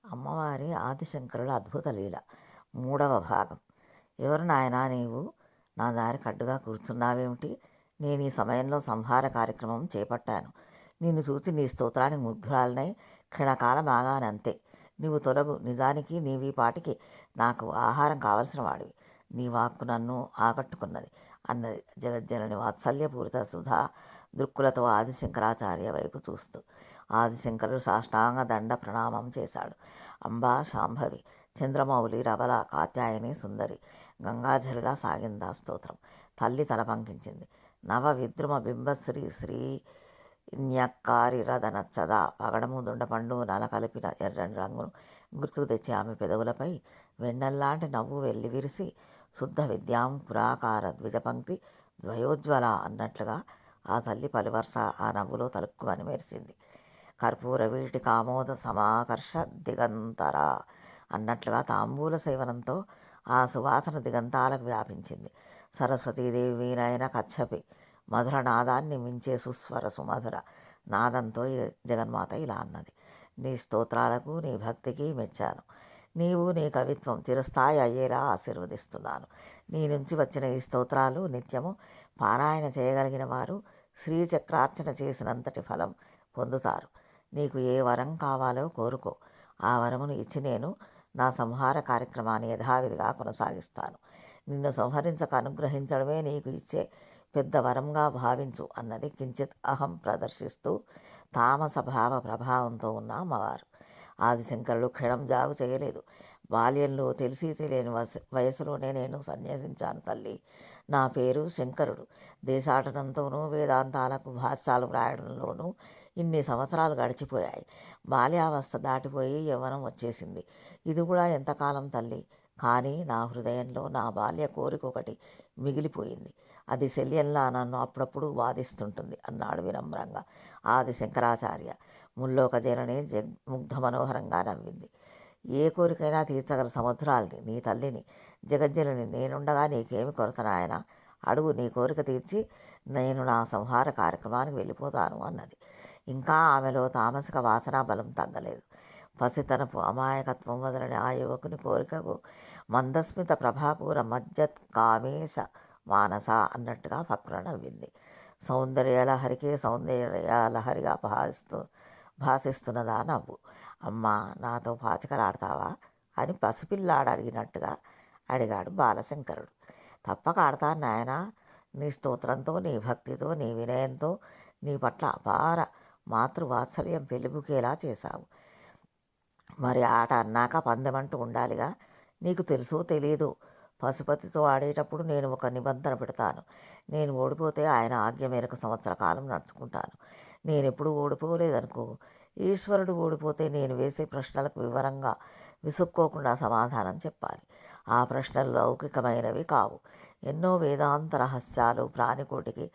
అమ్మవారి ఆదిశంకరుల అద్భుత లీల 3వ భాగం. ఎవరు నాయనా నీవు? నా దారికి అడ్డుగా కూర్చున్నావేమిటి? నేను ఈ సమయంలో సంహార కార్యక్రమం చేపట్టాను. నిన్ను చూసి నీ స్తోత్రానికి ముగ్ధురాలనై క్షణకాలం ఆగానంతే. నీవు తొలగు. నిజానికి నీవీ పాటికి నాకు ఆహారం కావలసిన వాడివి. నీ వాక్కు నన్ను ఆకట్టుకున్నది అన్నది జగజ్జనని వాత్సల్యపూరిత సుధా దృక్కులతో ఆదిశంకరాచార్య వైపు చూస్తూ. ఆదిశంకరుడు సాష్టాంగ దండ ప్రణామం చేశాడు. అంబా, శాంభవి, చంద్రమౌళి, రవల, కాత్యాయని, సుందరి, గంగాధరిలా సాగిందా స్తోత్రం. తల్లి తల పంకించింది. నవ విద్రుమ బింబశ్రీ శ్రీ న్యక్కారిరదనచ్చదా పగడము దుండపండు నల కలిపిన ఎర్రని రంగును గుర్తుకు తెచ్చి ఆమె పెదవులపై వెన్నెల్లాంటి నవ్వు వెళ్ళి విరిసి శుద్ధ విద్యాం పురాకార ద్విజపంక్తి ద్వయోజ్వల అన్నట్లుగా ఆ తల్లి పలువరుస ఆ నవ్వులో తలుక్కుమని మెరిసింది. కర్పూర వీటి కామోద సమాకర్ష దిగంతర అన్నట్లుగా తాంబూల సేవనంతో ఆ సువాసన దిగంతాలకు వ్యాపించింది. సరస్వతీదేవి వీనైన కచ్చపి మధుర నాదాన్ని మించే సుస్వర సుమధుర నాదంతో జగన్మాత ఇలా అన్నది. నీ స్తోత్రాలకు నీ భక్తికి మెచ్చాను. నీవు నీ కవిత్వం చిరస్థాయి అయ్యేలా ఆశీర్వదిస్తున్నాను. నీ నుంచి వచ్చిన ఈ స్తోత్రాలు నిత్యము పారాయణ చేయగలిగిన వారు శ్రీచక్రార్చన చేసినంతటి ఫలం పొందుతారు. నీకు ఏ వరం కావాలో కోరుకో. ఆ వరమును ఇచ్చి నేను నా సంహార కార్యక్రమాన్ని యథావిధిగా కొనసాగిస్తాను. నిన్ను సంహరించక అనుగ్రహించడమే నీకు ఇచ్చే పెద్ద వరంగా భావించు అన్నది కించిత్ అహం ప్రదర్శిస్తూ తామస భావ ప్రభావంతో ఉన్న అమ్మవారు. ఆదిశంకరుడు క్షణం జాగు చేయలేదు. బాల్యంలో తెలిసి తెలియని వయసులోనే నేను సన్యసించాను తల్లి. నా పేరు శంకరుడు. దేశాటనంతోనూ వేదాంతాలకు భాష్యాలు వ్రాయడంలోనూ ఇన్ని సంవత్సరాలు గడిచిపోయాయి. బాల్యావస్థ దాటిపోయి యవ్వనం వచ్చేసింది. ఇది కూడా ఎంతకాలం తల్లి. కానీ నా హృదయంలో నా బాల్య కోరిక ఒకటి మిగిలిపోయింది. అది శల్యంలా నన్ను అప్పుడప్పుడు బాధిస్తుంటుంది అన్నాడు వినమ్రంగా ఆది శంకరాచార్య. ముల్లోక జనని ముగ్ధ మనోహరంగా నవ్వింది. ఏ కోరికైనా తీర్చగల సముద్రాల్ని నీ తల్లిని, జగజ్జనని నేనుండగా నీకేమి కొరత నాయన? అడుగు, నీ కోరిక తీర్చి నేను నా సంహార కార్యక్రమానికి వెళ్ళిపోతాను అన్నది. ఇంకా ఆమెలో తామసిక వాసనా బలం తగ్గలేదు. పసితనపు అమాయకత్వం వదలని ఆ యువకుని కోరికకు మందస్మిత ప్రభాపూర మజ్జత్ కామేశ మానస అన్నట్టుగా పక్కన నవ్వింది. సౌందర్యలహరికే సౌందర్యలహరిగా భాసిస్తున్నదా నవ్వు. అమ్మ, నాతో పాచికలాడతావా అని పసిపిల్లాడు అడిగినట్టుగా అడిగాడు బాలశంకరుడు. తప్పక ఆడతాను నాయనా. నీ స్తోత్రంతో, నీ భక్తితో, నీ వినయంతో నీ పట్ల అపార మాతృవాత్సల్యం పెళ్ళిబుకేలా చేశావు. మరి ఆట అన్నాక పందెమంటూ ఉండాలిగా. నీకు తెలుసో తెలియదు, పశుపతితో ఆడేటప్పుడు నేను ఒక నిబంధన పెడతాను. నేను ఓడిపోతే ఆయన ఆజ్ఞ మేరకు సంవత్సర కాలం నడుచుకుంటాను. నేను ఎప్పుడూ ఓడిపోలేదనుకో. ఈశ్వరుడు ఓడిపోతే నేను వేసే ప్రశ్నలకు వివరంగా విసుక్కోకుండా సమాధానం చెప్పాలి. ఆ ప్రశ్నలు లౌకికమైనవి కావు. ఎన్నో వేదాంత రహస్యాలు ప్రాణికోటికి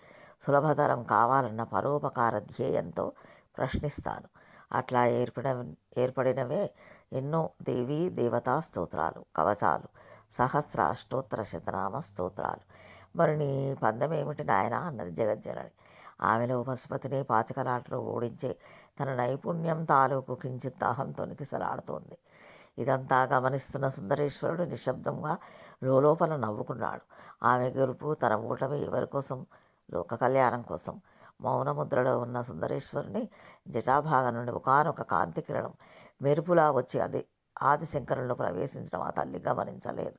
సులభతరం కావాలన్న పరోపకార ధ్యేయంతో ప్రశ్నిస్తాను. అట్లా ఏర్పడినవే ఎన్నో దేవీ దేవతా స్తోత్రాలు, కవచాలు, సహస్ర అష్టోత్తర శతనామ స్తోత్రాలు. మరి నీ పందెం ఏమిటి నాయన అన్నది జగజ్జనని. ఆమెలో పశుపతిని పాచికలాటలో ఓడించే తన నైపుణ్యం తాలూకు కించిత్ అహం తొణికిసలాడుతోంది. ఇదంతా గమనిస్తున్న సుందరేశ్వరుడు నిశ్శబ్దంగా లోపల నవ్వుకున్నాడు. ఆమె గెలుపు, తన ఓటమి ఎవరి కోసం? లోక కళ్యాణం కోసం. మౌనముద్రలో ఉన్న సుందరేశ్వరుని జటాభాగం నుండి ఒకానొక కాంతి కిరణం మెరుపులా వచ్చి ఆదిశంకరుల్లో ప్రవేశించడం ఆ తల్లి గమనించలేదు.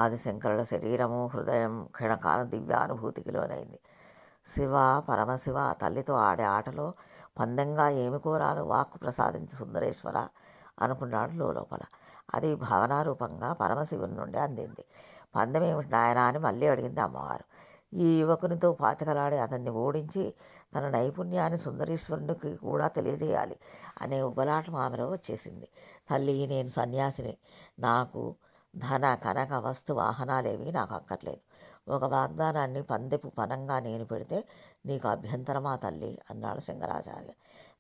ఆదిశంకరుల శరీరము, హృదయం క్షణకాల దివ్యానుభూతికి లోనైంది. శివ, పరమశివ, తల్లితో ఆడే ఆటలో పందెంగా ఏమి కోరాలో వాక్కు ప్రసాదించి సుందరేశ్వర అనుకున్నాడు లోపల. అది భావనారూపంగా పరమశివుని నుండి అందింది. పందెం ఏమిటి నాయనా అని మళ్ళీ అడిగింది అమ్మవారు. ఈ యువకునితో పాచికలాడి అతన్ని ఓడించి తన నైపుణ్యాన్ని సుందరేశ్వరునికి కూడా తెలియజేయాలి అనే ఉబలాటం ఆమెలో వచ్చేసింది. తల్లి, నేను సన్యాసిని. నాకు ధన కనక వస్తు వాహనాలేవి నాకు అక్కర్లేదు. ఒక వాగ్దానాన్ని పందెపు పనంగా నేను పెడితే నీకు అభ్యంతరమా తల్లి అన్నాడు శంకరాచార్య.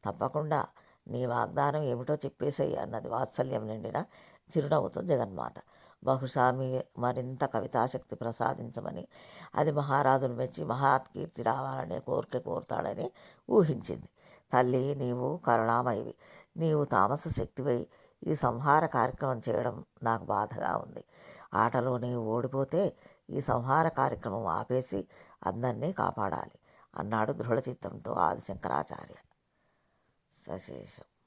తప్పకుండా, నీ వాగ్దానం ఏమిటో చెప్పేసేయి అన్నది వాత్సల్యం నిండిన చిరునవ్వుతో జగన్మాత. బహుశా మరింత కవితాశక్తి ప్రసాదించమని, అది మహారాజును మెచ్చి మహాత్కీర్తి రావాలనే కోరిక కోరుతాడని ఊహించింది. తల్లి, నీవు కరుణామయివి. నీవు తామస శక్తివై ఈ సంహార కార్యక్రమం చేయడం నాకు బాధగా ఉంది. ఆటలోనే ఓడిపోతే ఈ సంహార కార్యక్రమం ఆపేసి అందరినీ కాపాడాలి అన్నాడు దృఢచిత్తంతో ఆదిశంకరాచార్య. సశేషం.